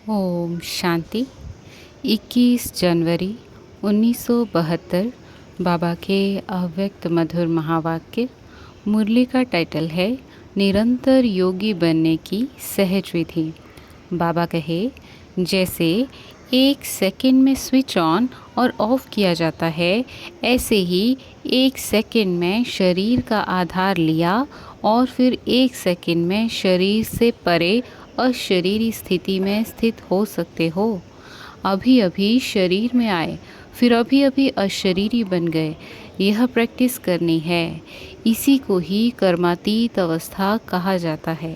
ओम शांति। 21 जनवरी 1972 बाबा के अव्यक्त मधुर महावाक्य। मुरली का टाइटल है निरंतर योगी बनने की सहज विधि। बाबा कहे, जैसे 1 सेकंड में स्विच ऑन और ऑफ किया जाता है, ऐसे ही 1 सेकंड में शरीर का आधार लिया और फिर 1 सेकंड में शरीर से परे अशरीरी स्थिति में स्थित हो सकते हो। अभी अभी शरीर में आए, फिर अभी अभी अशरीरी बन गए। यह प्रैक्टिस करनी है। इसी को ही कर्मातीत अवस्था कहा जाता है।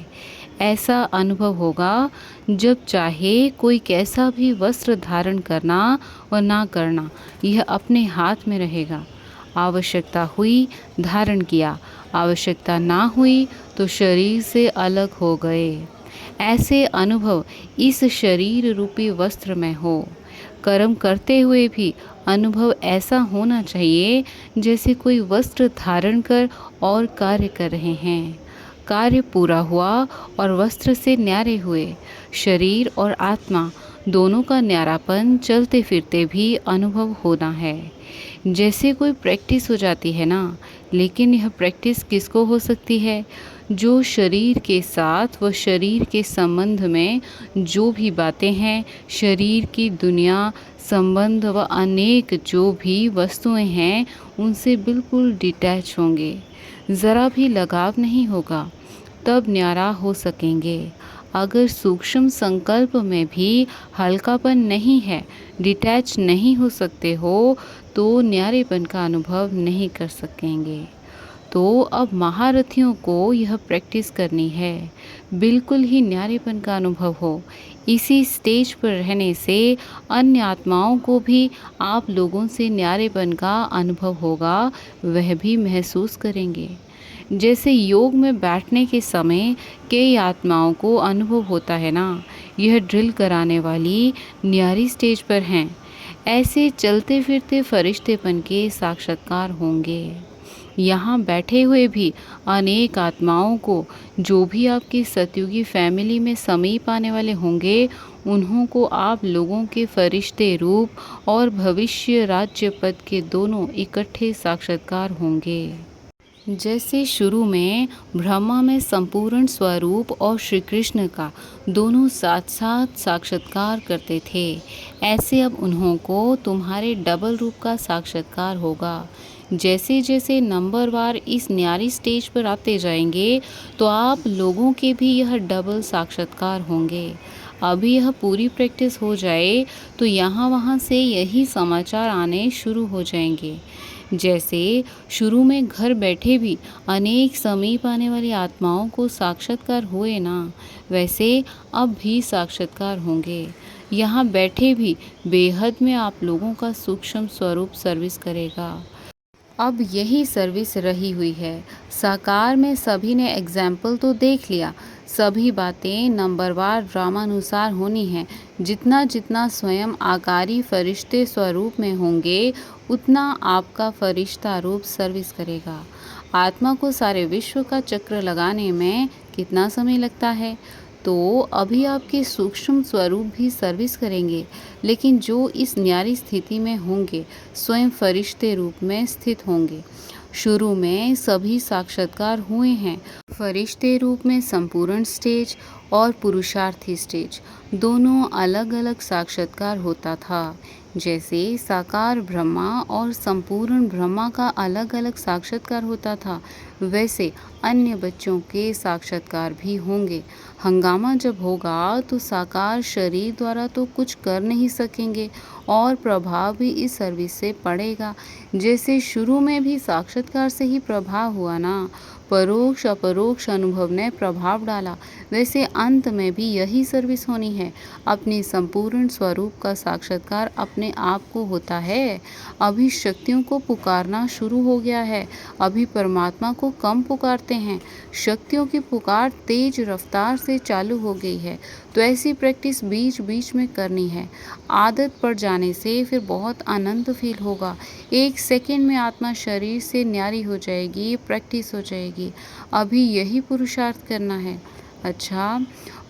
ऐसा अनुभव होगा जब चाहे कोई कैसा भी वस्त्र धारण करना व ना करना, यह अपने हाथ में रहेगा। आवश्यकता हुई धारण किया, आवश्यकता ना हुई तो शरीर से अलग हो गए। ऐसे अनुभव इस शरीर रूपी वस्त्र में हो। कर्म करते हुए भी अनुभव ऐसा होना चाहिए जैसे कोई वस्त्र धारण कर और कार्य कर रहे हैं। कार्य पूरा हुआ और वस्त्र से न्यारे हुए। शरीर और आत्मा दोनों का न्यारापन चलते फिरते भी अनुभव होना है। जैसे कोई प्रैक्टिस हो जाती है ना, लेकिन यह प्रैक्टिस किसको हो सकती है? जो शरीर के साथ व शरीर के संबंध में जो भी बातें हैं, शरीर की दुनिया, संबंध व अनेक जो भी वस्तुएं हैं, उनसे बिल्कुल डिटैच होंगे। ज़रा भी लगाव नहीं होगा, तब न्यारा हो सकेंगे। अगर सूक्ष्म संकल्प में भी हल्कापन नहीं है, डिटैच नहीं हो सकते हो, तो न्यारेपन का अनुभव नहीं कर सकेंगे। तो अब महारथियों को यह प्रैक्टिस करनी है, बिल्कुल ही न्यारेपन का अनुभव हो। इसी स्टेज पर रहने से अन्य आत्माओं को भी आप लोगों से न्यारेपन का अनुभव होगा, वह भी महसूस करेंगे। जैसे योग में बैठने के समय कई आत्माओं को अनुभव होता है ना, यह ड्रिल कराने वाली न्यारी स्टेज पर हैं। ऐसे चलते फिरते फरिश्तेपन के साक्षात्कार होंगे। यहाँ बैठे हुए भी अनेक आत्माओं को, जो भी आपकी सतयुगी फैमिली में समीप आने वाले होंगे, उन्हों को आप लोगों के फरिश्ते रूप और भविष्य राज्य पद के दोनों इकट्ठे साक्षात्कार होंगे। जैसे शुरू में ब्रह्मा में संपूर्ण स्वरूप और श्री कृष्ण का दोनों साथ साथ साक्षात्कार करते थे, ऐसे अब उन्हों को तुम्हारे डबल रूप का साक्षात्कार होगा। जैसे जैसे नंबरवार इस न्यारी स्टेज पर आते जाएंगे, तो आप लोगों के भी यह डबल साक्षात्कार होंगे। अभी यह पूरी प्रैक्टिस हो जाए तो यहाँ वहाँ से यही समाचार आने शुरू हो जाएंगे। जैसे शुरू में घर बैठे भी अनेक समीप आने वाली आत्माओं को साक्षात्कार हुए ना, वैसे अब भी साक्षात्कार होंगे। यहाँ बैठे भी बेहद में आप लोगों का सूक्ष्म स्वरूप सर्विस करेगा। अब यही सर्विस रही हुई है। साकार में सभी ने एग्जाम्पल तो देख लिया, सभी बातें नंबरवार ड्रामानुसार होनी है। जितना जितना स्वयं आकारी फरिश्ते स्वरूप में होंगे, उतना आपका फरिश्ता रूप सर्विस करेगा। आत्मा को सारे विश्व का चक्र लगाने में कितना समय लगता है? तो अभी आपके सूक्ष्म स्वरूप भी सर्विस करेंगे, लेकिन जो इस न्यारी स्थिति में होंगे, स्वयं फरिश्ते रूप में स्थित होंगे। शुरू में सभी साक्षात्कार हुए हैं। फरिश्ते रूप में संपूर्ण स्टेज और पुरुषार्थी स्टेज, दोनों अलग अलग साक्षात्कार होता था। जैसे साकार ब्रह्मा और संपूर्ण ब्रह्मा का अलग अलग साक्षात्कार होता था, वैसे अन्य बच्चों के साक्षात्कार भी होंगे। हंगामा जब होगा तो साकार शरीर द्वारा तो कुछ कर नहीं सकेंगे और प्रभाव भी इस सर्विस से पड़ेगा। जैसे शुरू में भी साक्षात्कार से ही प्रभाव हुआ ना, परोक्ष अपरोक्ष अनुभव ने प्रभाव डाला, वैसे अंत में भी यही सर्विस होनी है। अपने संपूर्ण स्वरूप का साक्षात्कार अपने आप को होता है। अभी शक्तियों को पुकारना शुरू हो गया है, अभी परमात्मा को कम पुकारते हैं। शक्तियों की पुकार तेज रफ्तार से चालू हो गई है, तो ऐसी प्रैक्टिस बीच बीच में करनी है। आदत पड़ जाने से फिर बहुत आनंद फील होगा। 1 सेकंड में आत्मा शरीर से न्यारी हो जाएगी, प्रैक्टिस हो जाएगी। अभी यही पुरुषार्थ करना है। अच्छा,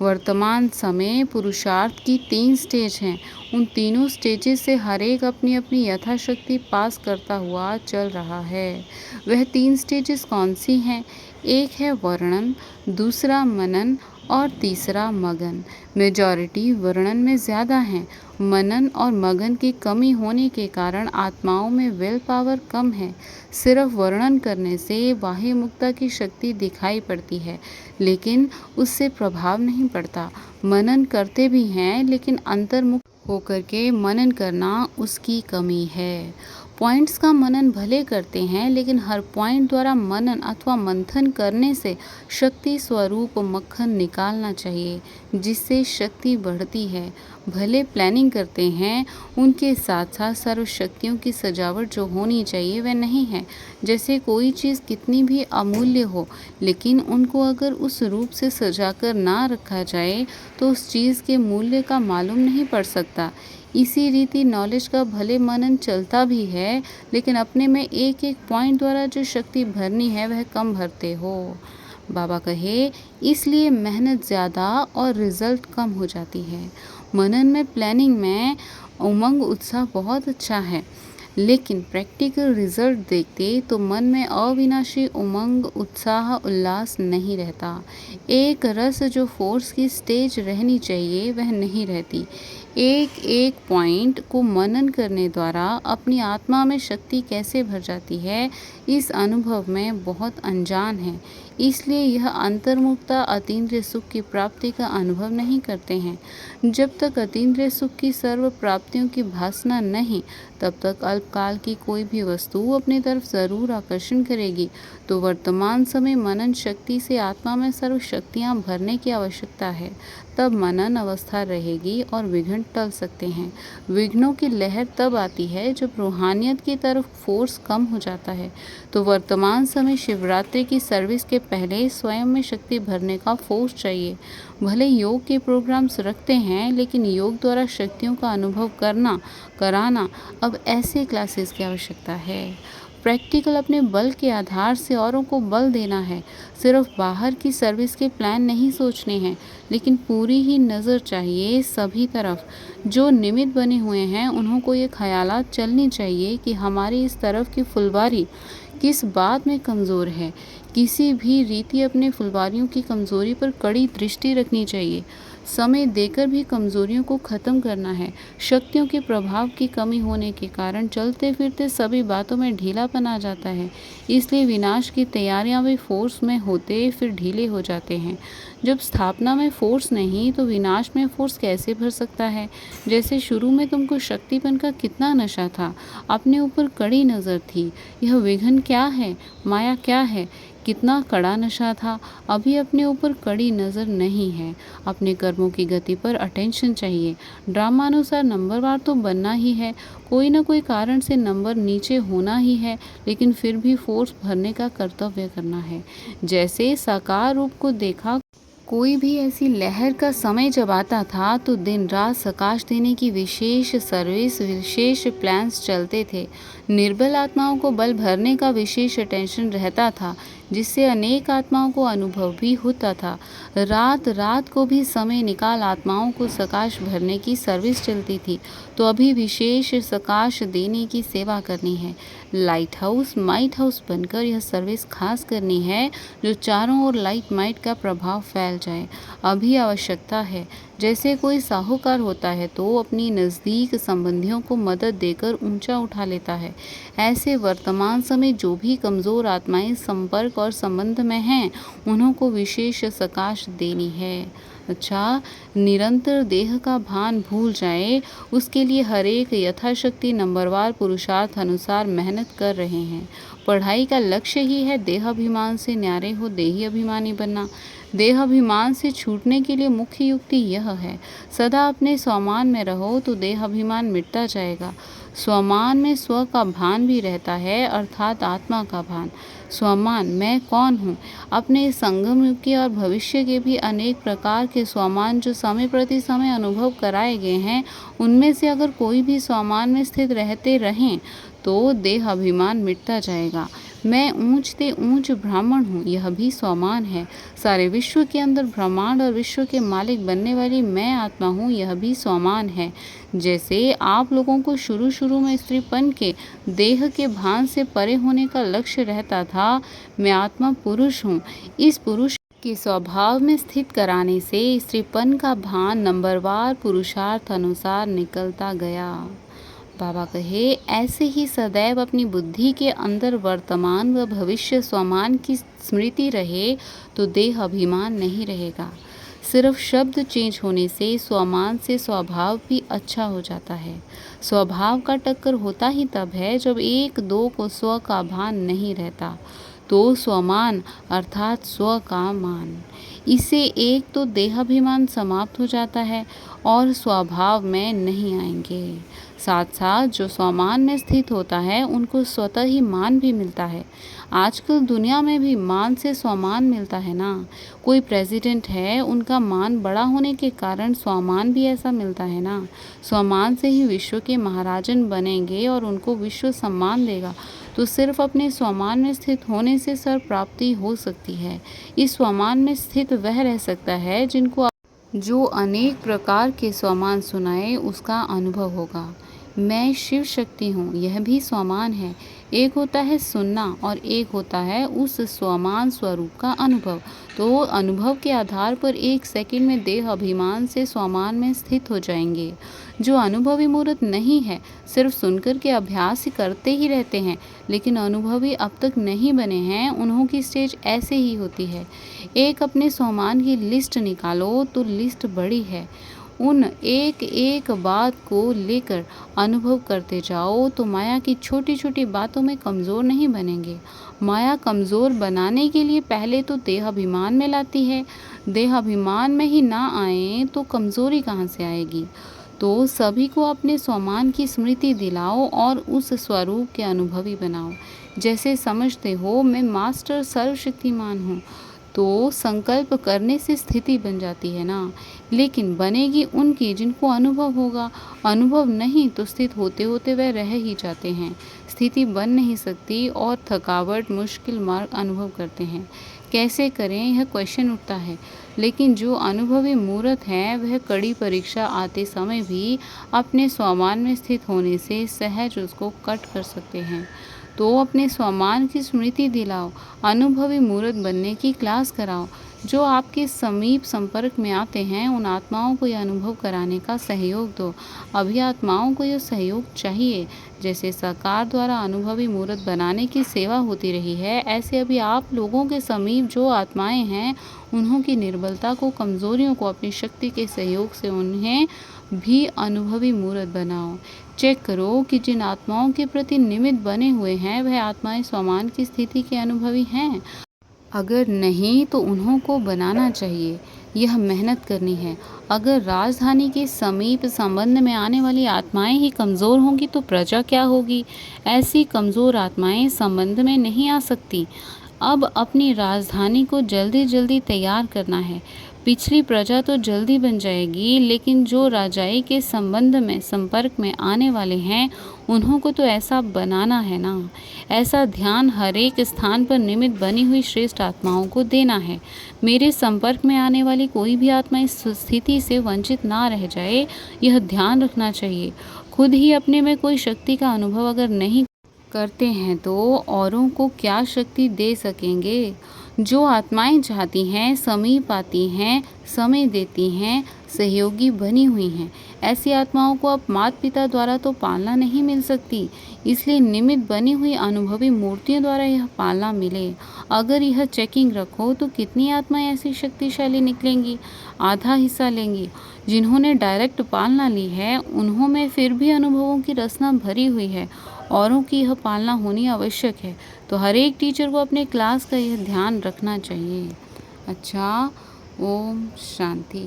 वर्तमान समय पुरुषार्थ की 3 स्टेज हैं। उन तीनों स्टेजेस से हर एक अपनी अपनी यथाशक्ति पास करता हुआ चल रहा है। वह 3 स्टेजेस कौन सी हैं? एक है वर्णन, दूसरा मनन और तीसरा मगन। मेजॉरिटी वर्णन में ज़्यादा हैं। मनन और मगन की कमी होने के कारण आत्माओं में विल पावर कम है। सिर्फ वर्णन करने से बाह्य मुक्ता की शक्ति दिखाई पड़ती है, लेकिन उससे प्रभाव नहीं पड़ता। मनन करते भी हैं, लेकिन अंतर्मुख होकर के मनन करना उसकी कमी है। पॉइंट्स का मनन भले करते हैं, लेकिन हर पॉइंट द्वारा मनन अथवा मंथन करने से शक्ति स्वरूप मक्खन निकालना चाहिए, जिससे शक्ति बढ़ती है। भले प्लानिंग करते हैं, उनके साथ साथ सर्व शक्तियों की सजावट जो होनी चाहिए वह नहीं है। जैसे कोई चीज़ कितनी भी अमूल्य हो, लेकिन उनको अगर उस रूप से सजाकर ना रखा जाए तो उस चीज़ के मूल्य का मालूम नहीं पड़ सकता। इसी रीति नॉलेज का भले मनन चलता भी है, लेकिन अपने में एक एक पॉइंट द्वारा जो शक्ति भरनी है वह कम भरते हो। बाबा कहे, इसलिए मेहनत ज़्यादा और रिजल्ट कम हो जाती है। मनन में प्लानिंग में उमंग उत्साह बहुत अच्छा है, लेकिन प्रैक्टिकल रिजल्ट देखते तो मन में अविनाशी उमंग उत्साह उल्लास नहीं रहता। एक रस जो फोर्स की स्टेज रहनी चाहिए वह नहीं रहती। एक एक पॉइंट को मनन करने द्वारा अपनी आत्मा में शक्ति कैसे भर जाती है, इस अनुभव में बहुत अनजान है। इसलिए यह अंतर्मुखता अतीन्द्रिय सुख की प्राप्ति का अनुभव नहीं करते हैं। जब तक अतीन्द्रिय सुख की सर्व प्राप्तियों की भासना नहीं, तब तक अल्पकाल की कोई भी वस्तु अपनी तरफ जरूर आकर्षण करेगी। तो वर्तमान समय मनन शक्ति से आत्मा में सर्व शक्तियाँ भरने की आवश्यकता है। तब मनन अवस्था रहेगी और विघ्न टल सकते हैं। विघ्नों की लहर तब आती है जब रूहानियत की तरफ फोर्स कम हो जाता है। तो वर्तमान समय शिवरात्रि की सर्विस के पहले स्वयं में शक्ति भरने का फोर्स चाहिए। भले योग के प्रोग्राम्स रखते हैं, लेकिन योग द्वारा शक्तियों का अनुभव कराना अब ऐसे क्लासेस की आवश्यकता है। प्रैक्टिकल अपने बल के आधार से औरों को बल देना है। सिर्फ बाहर की सर्विस के प्लान नहीं सोचने हैं, लेकिन पूरी ही नज़र चाहिए सभी तरफ। जो निमित्त बने हुए हैं उन्हों को ये ख्यालात चलनी चाहिए कि हमारी इस तरफ की फुलवारी किस बात में कमज़ोर है। किसी भी रीति अपने फुलवारियों की कमज़ोरी पर कड़ी दृष्टि रखनी चाहिए। समय देकर भी कमज़ोरियों को ख़त्म करना है। शक्तियों के प्रभाव की कमी होने के कारण चलते फिरते सभी बातों में ढीलापन आ जाता है। इसलिए विनाश की तैयारियां भी फोर्स में होते फिर ढीले हो जाते हैं। जब स्थापना में फोर्स नहीं, तो विनाश में फोर्स कैसे भर सकता है? जैसे शुरू में तुमको शक्तिपन का कितना नशा था, अपने ऊपर कड़ी नज़र थी। यह विघ्न क्या है, माया क्या है, कितना कड़ा नशा था। अभी अपने ऊपर कड़ी नज़र नहीं है। अपने कर्मों की गति पर अटेंशन चाहिए। ड्रामानुसार नंबरवार तो बनना ही है। कोई ना कोई कारण से नंबर नीचे होना ही है, लेकिन फिर भी फोर्स भरने का कर्तव्य करना है। जैसे साकार रूप को देखा, कोई भी ऐसी लहर का समय जब आता था तो दिन रात सकाश देने की विशेष सर्विस, विशेष प्लान्स चलते थे। निर्बल आत्माओं को बल भरने का विशेष अटेंशन रहता था, जिससे अनेक आत्माओं को अनुभव भी होता था। रात रात को भी समय निकाल आत्माओं को सकाश भरने की सर्विस चलती थी। तो अभी विशेष सकाश देने की सेवा करनी है। लाइट हाउस माइट हाउस बनकर यह सर्विस खास करनी है, जो चारों ओर लाइट माइट का प्रभाव फैल जाए। अभी आवश्यकता है। जैसे कोई साहूकार होता है तो अपनी नज़दीक संबंधियों को मदद देकर ऊंचा उठा लेता है। ऐसे वर्तमान समय जो भी कमज़ोर आत्माएं संपर्क और संबंध में हैं, उन्हों को विशेष सकाश देनी है। अच्छा, निरंतर देह का भान भूल जाए, उसके लिए हर एक यथाशक्ति नंबरवार पुरुषार्थ अनुसार मेहनत कर रहे हैं। पढ़ाई का लक्ष्य ही है देहाभिमान से न्यारे हो देही अभिमानी बनना। देहाभिमान से छूटने के लिए मुख्य युक्ति यह है, सदा अपने स्वमान में रहो तो देहाभिमान मिटता जाएगा। स्वमान में स्व का भान भी रहता है, अर्थात आत्मा का भान। स्वमान मैं कौन हूँ। अपने संगम युग के और भविष्य के भी अनेक प्रकार के स्वमान जो समय प्रति समय अनुभव कराए गए हैं, उनमें से अगर कोई भी स्वमान में स्थित रहते रहें तो देह अभिमान मिटता जाएगा। मैं ऊंच से ऊंच ब्राह्मण हूँ, यह भी स्वमान है। सारे विश्व के अंदर ब्रह्मांड और विश्व के मालिक बनने वाली मैं आत्मा हूँ, यह भी स्वमान है। जैसे आप लोगों को शुरू शुरू में स्त्रीपन के देह के भान से परे होने का लक्ष्य रहता था, मैं आत्मा पुरुष हूँ। इस पुरुष के स्वभाव में स्थित कराने से स्त्रीपन का भान नंबरवार पुरुषार्थ अनुसार निकलता गया। बाबा कहे, ऐसे ही सदैव अपनी बुद्धि के अंदर वर्तमान व भविष्य स्वमान की स्मृति रहे तो देह अभिमान नहीं रहेगा। सिर्फ शब्द चेंज होने से स्वमान से स्वभाव भी अच्छा हो जाता है। स्वभाव का टक्कर होता ही तब है जब एक दो को स्व का भान नहीं रहता, तो स्वमान अर्थात स्व का मान। इससे एक तो देहाभिमान समाप्त हो जाता है और स्वभाव में नहीं आएंगे। साथ साथ जो स्वमान में स्थित होता है उनको स्वतः ही मान भी मिलता है। आजकल दुनिया में भी मान से स्वमान मिलता है ना। कोई प्रेसिडेंट है, उनका मान बड़ा होने के कारण स्वमान भी ऐसा मिलता है ना। स्वमान से ही विश्व के महाराजन बनेंगे और उनको विश्व सम्मान देगा। तो सिर्फ अपने स्वमान में स्थित होने से सर्व प्राप्ति हो सकती है। इस स्वमान में स्थित वह रह सकता है जिनको जो अनेक प्रकार के स्वमान सुनाए उसका अनुभव होगा। मैं शिव शक्ति हूँ, यह भी स्वमान है। एक होता है सुनना और एक होता है उस स्वमान स्वरूप का अनुभव। तो अनुभव के आधार पर एक सेकंड में देह अभिमान से स्वमान में स्थित हो जाएंगे। जो अनुभवी मूर्त नहीं है, सिर्फ सुनकर के अभ्यास करते ही रहते हैं, लेकिन अनुभवी अब तक नहीं बने हैं, उन्हों की स्टेज ऐसे ही होती है। एक अपने स्वमान की लिस्ट निकालो तो लिस्ट बड़ी है। उन एक एक बात को लेकर अनुभव करते जाओ तो माया की छोटी छोटी बातों में कमज़ोर नहीं बनेंगे। माया कमज़ोर बनाने के लिए पहले तो देहाभिमान में लाती है। देहाभिमान में ही ना आए तो कमज़ोरी कहाँ से आएगी। तो सभी को अपने स्वमान की स्मृति दिलाओ और उस स्वरूप के अनुभवी बनाओ। जैसे समझते हो मैं मास्टर सर्वशक्तिमान हूँ, तो संकल्प करने से स्थिति बन जाती है ना। लेकिन बनेगी उनकी जिनको अनुभव होगा। अनुभव नहीं तो स्थित होते होते वह रह ही जाते हैं। स्थिति बन नहीं सकती और थकावट मुश्किल मार्ग अनुभव करते हैं। कैसे करें, यह क्वेश्चन उठता है। लेकिन जो अनुभवी मूर्त हैं वह कड़ी परीक्षा आते समय भी अपने स्वमान में स्थित होने से सहज उसको कट कर सकते हैं। तो अपने स्वमान की स्मृति दिलाओ, अनुभवी मूर्त बनने की क्लास कराओ। जो आपके समीप संपर्क में आते हैं उन आत्माओं को यह अनुभव कराने का सहयोग दो। अभी आत्माओं को यह सहयोग चाहिए। जैसे सरकार द्वारा अनुभवी मूर्त बनाने की सेवा होती रही है, ऐसे अभी आप लोगों के समीप जो आत्माएं हैं उन्हों की निर्बलता को, कमजोरियों को अपनी शक्ति के सहयोग से उन्हें भी अनुभवी मूर्त बनाओ। चेक करो कि जिन आत्माओं के प्रति निमित्त बने हुए हैं वह आत्माएं स्वमान की स्थिति के अनुभवी हैं। अगर नहीं तो उन्हों को बनाना चाहिए। यह मेहनत करनी है। अगर राजधानी के समीप संबंध में आने वाली आत्माएं ही कमज़ोर होंगी तो प्रजा क्या होगी। ऐसी कमज़ोर आत्माएं संबंध में नहीं आ सकती। अब अपनी राजधानी को जल्दी जल्दी तैयार करना है। पिछली प्रजा तो जल्दी बन जाएगी, लेकिन जो राजाई के संबंध में संपर्क में आने वाले हैं उन्हों को तो ऐसा बनाना है ना। ऐसा ध्यान हर एक स्थान पर निमित्त बनी हुई श्रेष्ठ आत्माओं को देना है। मेरे संपर्क में आने वाली कोई भी आत्मा इस स्थिति से वंचित ना रह जाए, यह ध्यान रखना चाहिए। खुद ही अपने में कोई शक्ति का अनुभव अगर नहीं करते हैं तो औरों को क्या शक्ति दे सकेंगे। जो आत्माएं चाहती हैं, समीप आती हैं, समय देती हैं, सहयोगी बनी हुई हैं, ऐसी आत्माओं को अब माता पिता द्वारा तो पालना नहीं मिल सकती। इसलिए निमित्त बनी हुई अनुभवी मूर्तियों द्वारा यह पालना मिले। अगर यह चेकिंग रखो तो कितनी आत्माएं ऐसी शक्तिशाली निकलेंगी, आधा हिस्सा लेंगी। जिन्होंने डायरेक्ट पालना ली है उन्हों में फिर भी अनुभवों की रसना भरी हुई है। औरों की यह पालना होनी आवश्यक है। तो हर एक टीचर को अपने क्लास का यह ध्यान रखना चाहिए। अच्छा, ओम शांति।